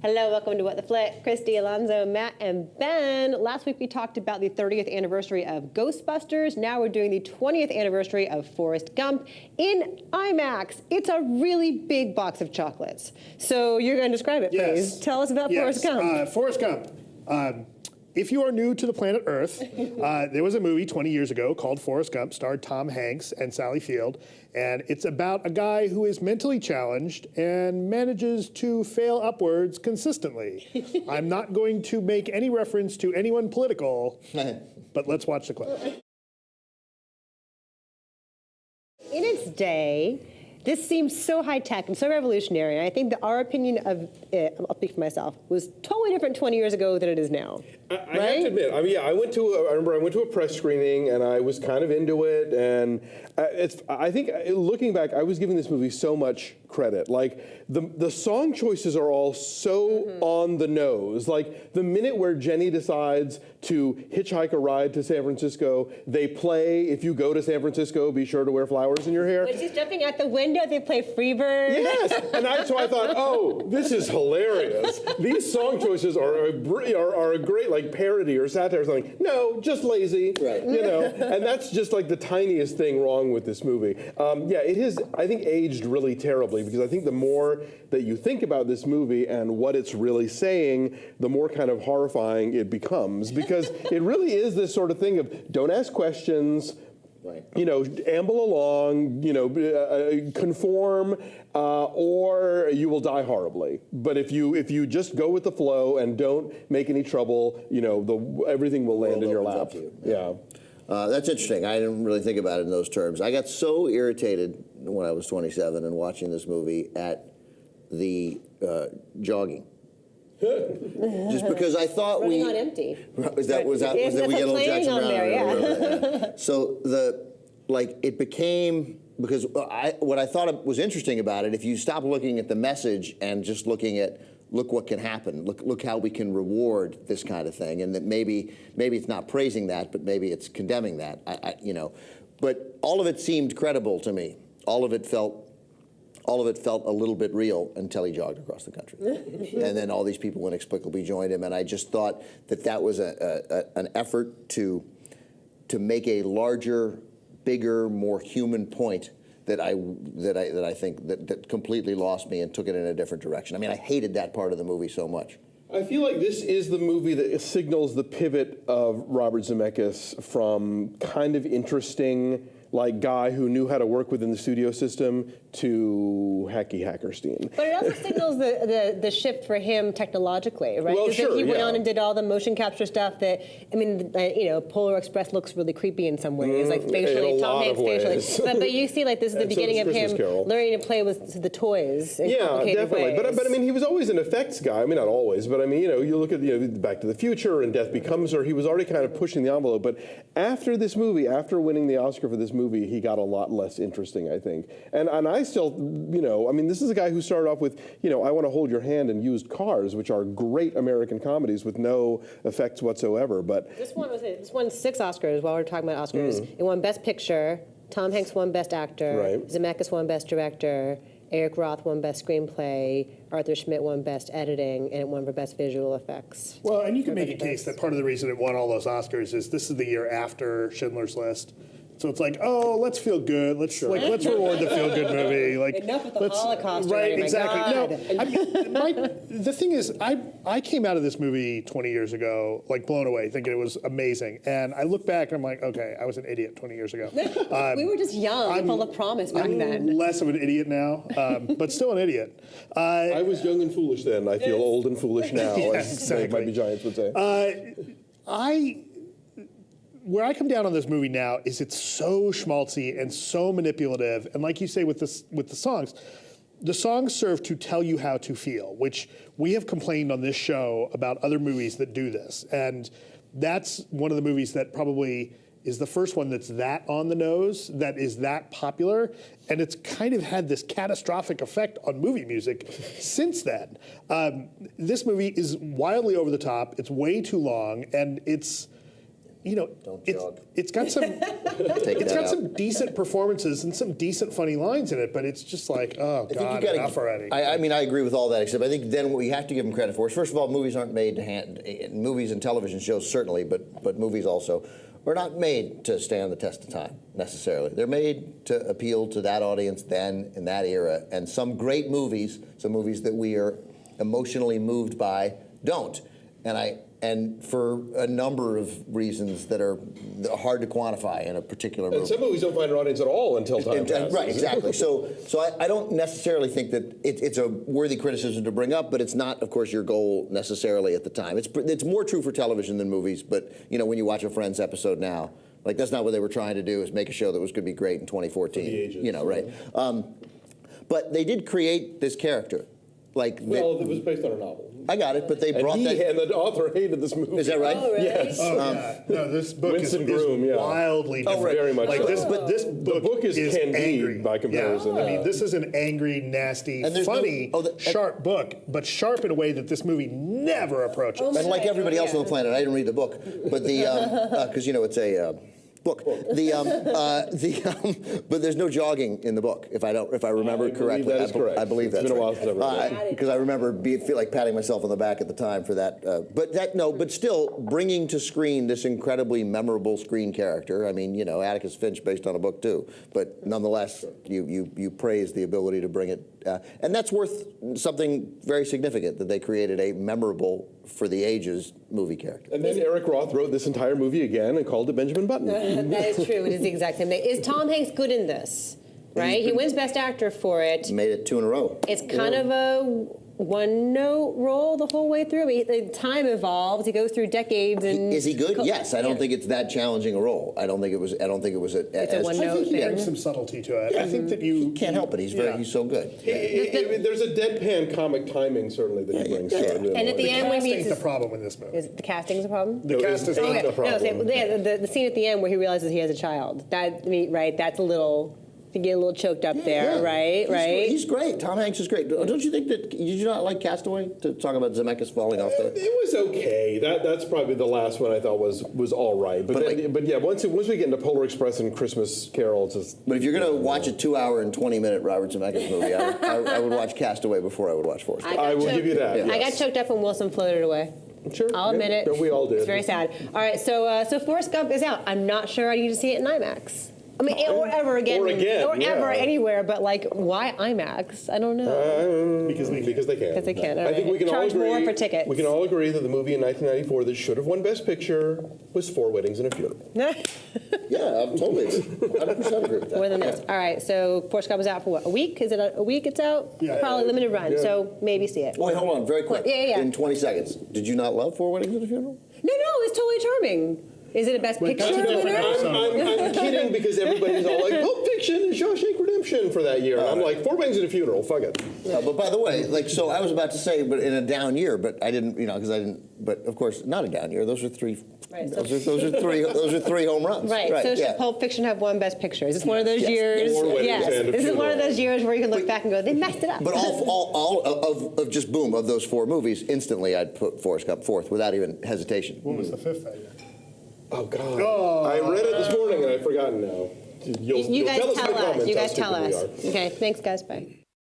Hello, welcome to What the Flick. Christy, Alonzo, Matt, and Ben. Last week we talked about the 30th anniversary of Ghostbusters. Now we're doing the 20th anniversary of Forrest Gump in IMAX. It's a really big box of chocolates. So you're going to describe it, please. Tell us about Forrest Gump. Forrest Gump. If you are new to the planet Earth, there was a movie 20 years ago called Forrest Gump, starred Tom Hanks and Sally Field, and it's about a guy who is mentally challenged and manages to fail upwards consistently. I'm not going to make any reference to anyone political, but let's watch the clip. In its day, this seems so high-tech and so revolutionary, and I think that our opinion of it, I'll speak for myself, was totally different 20 years ago than it is now. I have to admit, I mean, yeah, I remember I went to a press screening, and I was kind of into it, and I think, looking back, I was giving this movie so much credit. Like, the song choices are all so on the nose. Like, the minute where Jenny decides to hitchhike a ride to San Francisco, they play, if you go to San Francisco, be sure to wear flowers in your hair. When she's jumping out the window, they play Freebird. Yes, and so I thought, oh, this is hilarious. These song choices are a great, like, parody or satire or something. No, just lazy, right? You know, and that's just like the tiniest thing wrong with this movie. Yeah, it has, I think, aged really terribly, because I think the more that you think about this movie and what it's really saying, the more kind of horrifying it becomes, because it really is this sort of thing of don't ask questions. Right. You know, amble along, you know, conform, or you will die horribly. But if you just go with the flow and don't make any trouble, you know, everything will land in your lap. Yeah. That's interesting. I didn't really think about it in those terms. I got so irritated when I was 27 and watching this movie at the jogging. Just because I thought running on empty. Was that we get a little Jackson on Brown? There, yeah. So it became, because what I thought was interesting about it, if you stop looking at the message and just looking at look what can happen, look how we can reward this kind of thing, and that maybe it's not praising that, but maybe it's condemning that. You know, but all of it seemed credible to me. All of it felt a little bit real until he jogged across the country. And then all these people inexplicably joined him, and I just thought that was an effort to make a larger, bigger, more human point that I think that completely lost me and took it in a different direction. I mean, I hated that part of the movie so much. I feel like this is the movie that signals the pivot of Robert Zemeckis from kind of interesting, like, guy who knew how to work within the studio system to Hacky Hackerstein. But it also signals the shift for him technologically, right? Well, sure, he went on and did all the motion capture stuff that, I mean, you know, Polar Express looks really creepy in some ways, like facially, Tom Hanks facially. But you see, like, this is the beginning of him learning to play with the toys in complicated definitely. ways. But I mean, he was always an effects guy. I mean, not always, but I mean, you know, you look at Back to the Future and Death Becomes Her. He was already kind of pushing the envelope. But after this movie, after winning the Oscar for this movie, he got a lot less interesting, I think. And I still, you know, I mean, this is a guy who started off with, you know, I Want to Hold Your Hand and Used Cars, which are great American comedies with no effects whatsoever. But this won 6 Oscars while we're talking about Oscars. It won Best Picture. Tom Hanks won Best Actor. Right. Zemeckis won Best Director. Eric Roth won Best Screenplay. Arthur Schmidt won Best Editing, and it won for Best Visual Effects. Well, and you can make a case that part of the reason it won all those Oscars is this is the year after Schindler's List. So it's like, oh, let's feel good. Let's let's reward the feel good movie. Like, enough with the Holocaust. Right, my exactly. God. No, I mean, the thing is, I came out of this movie 20 years ago, like, blown away, thinking it was amazing. And I look back and I'm like, okay, I was an idiot 20 years ago. We were just young and full of promise back then. I'm less of an idiot now, but still an idiot. I was young and foolish then. I feel old and foolish now, as exactly. Mighty Giants would say. Where I come down on this movie now is it's so schmaltzy and so manipulative, and like you say with the songs serve to tell you how to feel, which we have complained on this show about other movies that do this, and that's one of the movies that probably is the first one that's that on the nose, that is that popular, and it's kind of had this catastrophic effect on movie music since then. This movie is wildly over the top, it's way too long, and it's you know, jog. it's got some Take it's that got out. some decent performances and some decent funny lines in it, but it's just like, oh I think God, you gotta, enough already. I mean, I agree with all that, except I think then what you have to give them credit for is, first of all, movies aren't made to movies and television shows certainly, but movies also are not made to stand the test of time necessarily. They're made to appeal to that audience then in that era, and some great movies, some movies that we are emotionally moved by, don't. And for a number of reasons that are hard to quantify in a particular movie. And some movies don't find an audience at all until time passes. Right, exactly. So I don't necessarily think that it's a worthy criticism to bring up, but it's not, of course, your goal necessarily at the time. It's more true for television than movies, but you know, when you watch a Friends episode now, like that's not what they were trying to do, is make a show that was going to be great in 2014. For the ages, you know, right? But they did create this character. Like, Well, it was based on a novel. I got it, but they brought And that. and the author hated this movie. Is that right? Oh, really? Yes. Oh, yeah. No, this book Winston is Groom, yeah. wildly different. Very much like so. this, but this The book, book is Candide angry by comparison. Yeah. I mean, this is an angry, nasty, And there's funny, sharp book, but sharp in a way that this movie never approaches. And like everybody else on the planet, I didn't read the book, but the because you know it's a book. But there's no jogging in the book, if I remember correctly. that is correct. I believe that's It's been a while right. since I've read that. Because I remember feel like patting myself on the back at the time for that. But still bringing to screen this incredibly memorable screen character. I mean, you know, Atticus Finch based on a book too, but nonetheless, you praise the ability to bring it, and that's worth something very significant that they created a memorable for the ages movie character. And then Eric Roth wrote this entire movie again and called it Benjamin Button. That is true. It is the exact same thing. Is Tom Hanks good in this? Right? He wins Best Actor for it. Made it 2 in a row. It's kind of a one-note role the whole way through. I mean, the time evolves. He goes through decades. And Is he good? Yes. I don't think it's that challenging a role. I don't think it was. It's a a one-note I think he thing. adds some subtlety to it. I think that you can't help it. He's so good. There's a deadpan comic timing certainly that he brings to it. And at the end, when he meets casting's the his, problem in this movie. is the casting's a problem? The cast is it's not not the a problem. problem. The scene at the end where he realizes he has a child. Right? That's a little. You get a little choked up there, right? He's great. Tom Hanks is great. Don't you think that? Did you not like Castaway? To talk about Zemeckis falling off the. It was okay. That's probably the last one I thought was all right. But yeah, once we get into Polar Express and Christmas Carol, it's just. But if you're going to watch a 2-hour and 20-minute Robert Zemeckis movie, I would watch Castaway before I would watch Forrest Gump. I will give you that. I got yes. choked up when Wilson floated away. Sure. I'll admit it. Yeah, we all did. It's very sad. All right, so Forrest Gump is out. I'm not sure I need to see it in IMAX. I mean, or ever again. Or again, yeah. ever anywhere, but like, why IMAX? I don't know. Because they can. Because they can. I think we can Charge all agree. more for tickets. We can all agree that the movie in 1994 that should have won Best Picture was Four Weddings and a Funeral. Yeah, I'm totally 100% agree with that. More than this. All right, so Forrest Gump is out for what? A week? Is it a week it's out? Yeah. Probably limited run, Yeah. so maybe see it. Wait, hold on, very quick. Yeah. In 20 seconds, did you not love Four Weddings and a Funeral? No, it's totally charming. Is it a Best Wait, Picture that's a winner? different I'm kidding because everybody's all like Pulp Fiction and Shawshank Redemption for that year. And I'm like, Four Weddings and a Funeral, fuck it. But by the way, so I was about to say, but in a down year, but I didn't, but of course, not a down year. Those are three. Right, those are three home runs. Right. So should Pulp Fiction have won Best Picture? Is this one of those years? Four Weddings Yes. and a This is one of Funeral. those years where you can look back and go, they messed it up. But all of just boom of those 4 movies, instantly I'd put Forrest Gump fourth without even hesitation. What was the fifth that year? Oh, God. I read it this morning and I've forgotten now. You'll you guys tell us in the tell us. comments You how guys tell stupid we us. are. Okay. Thanks, guys. Bye.